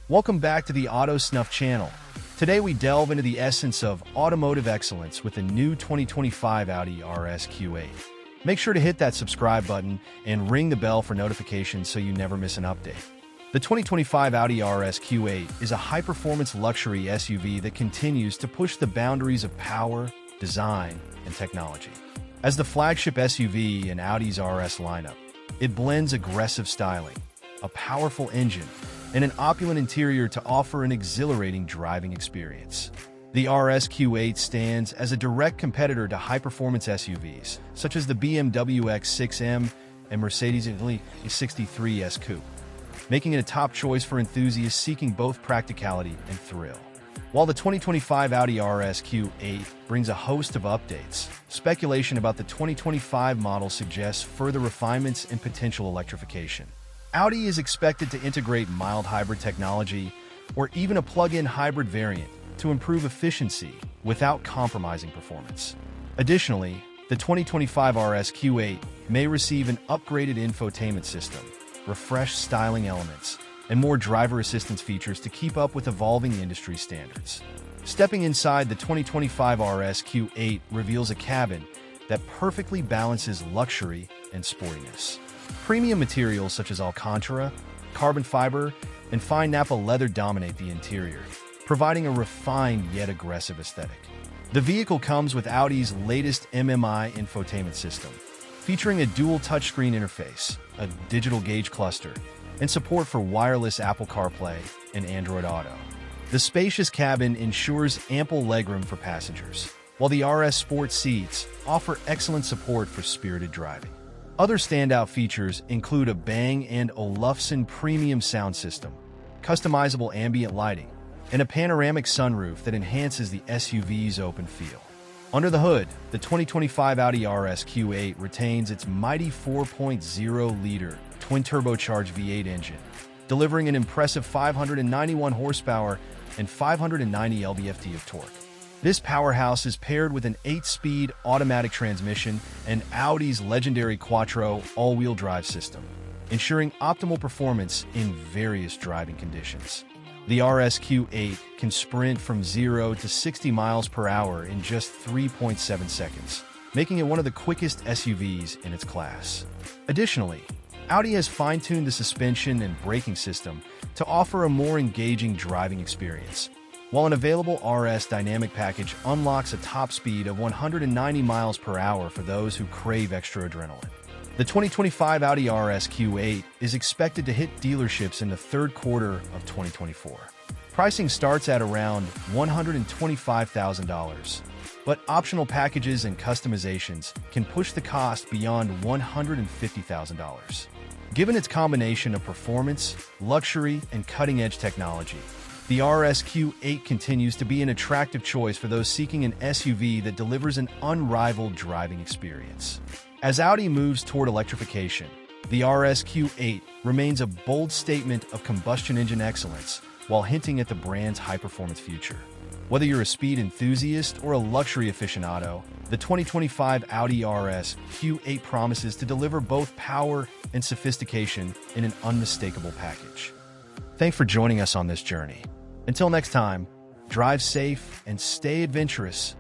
Welcome back to the Auto Snuff channel. Today we delve into the essence of automotive excellence with the new 2025 Audi RS Q8. Make sure to hit that subscribe button and ring the bell for notifications so you never miss an update. The 2025 Audi RS Q8 is a high-performance luxury SUV that continues to push the boundaries of power, design, and technology. As the flagship SUV in Audi's RS lineup, it blends aggressive styling, a powerful engine, and an opulent interior to offer an exhilarating driving experience. The RS Q8 stands as a direct competitor to high-performance SUVs, such as the BMW X6M and Mercedes-AMG E63 S Coupe, making it a top choice for enthusiasts seeking both practicality and thrill. While the 2025 Audi RS Q8 brings a host of updates, speculation about the 2025 model suggests further refinements and potential electrification. Audi is expected to integrate mild hybrid technology or even a plug-in hybrid variant to improve efficiency without compromising performance. Additionally, the 2025 RS Q8 may receive an upgraded infotainment system, refreshed styling elements, and more driver assistance features to keep up with evolving industry standards. Stepping inside the 2025 RS Q8 reveals a cabin that perfectly balances luxury and sportiness. Premium materials such as Alcantara, carbon fiber, and fine Napa leather dominate the interior, providing a refined yet aggressive aesthetic. The vehicle comes with Audi's latest MMI infotainment system, featuring a dual touchscreen interface, a digital gauge cluster, and support for wireless Apple CarPlay and Android Auto. The spacious cabin ensures ample legroom for passengers, while the RS Sport seats offer excellent support for spirited driving. Other standout features include a Bang & Olufsen premium sound system, customizable ambient lighting, and a panoramic sunroof that enhances the SUV's open feel. Under the hood, the 2025 Audi RS Q8 retains its mighty 4.0-liter twin-turbocharged V8 engine, delivering an impressive 591 horsepower and 590 lb-ft of torque. This powerhouse is paired with an 8-speed automatic transmission and Audi's legendary Quattro all-wheel drive system, ensuring optimal performance in various driving conditions. The RS Q8 can sprint from 0 to 60 miles per hour in just 3.7 seconds, making it one of the quickest SUVs in its class. Additionally, Audi has fine-tuned the suspension and braking system to offer a more engaging driving experience, while an available RS Dynamic package unlocks a top speed of 190 miles per hour for those who crave extra adrenaline. The 2025 Audi RS Q8 is expected to hit dealerships in the third quarter of 2024. Pricing starts at around $125,000, but optional packages and customizations can push the cost beyond $150,000. Given its combination of performance, luxury, and cutting-edge technology, the RS Q8 continues to be an attractive choice for those seeking an SUV that delivers an unrivaled driving experience. As Audi moves toward electrification, the RS Q8 remains a bold statement of combustion engine excellence while hinting at the brand's high-performance future. Whether you're a speed enthusiast or a luxury aficionado, the 2025 Audi RS Q8 promises to deliver both power and sophistication in an unmistakable package. Thanks for joining us on this journey. Until next time, drive safe and stay adventurous.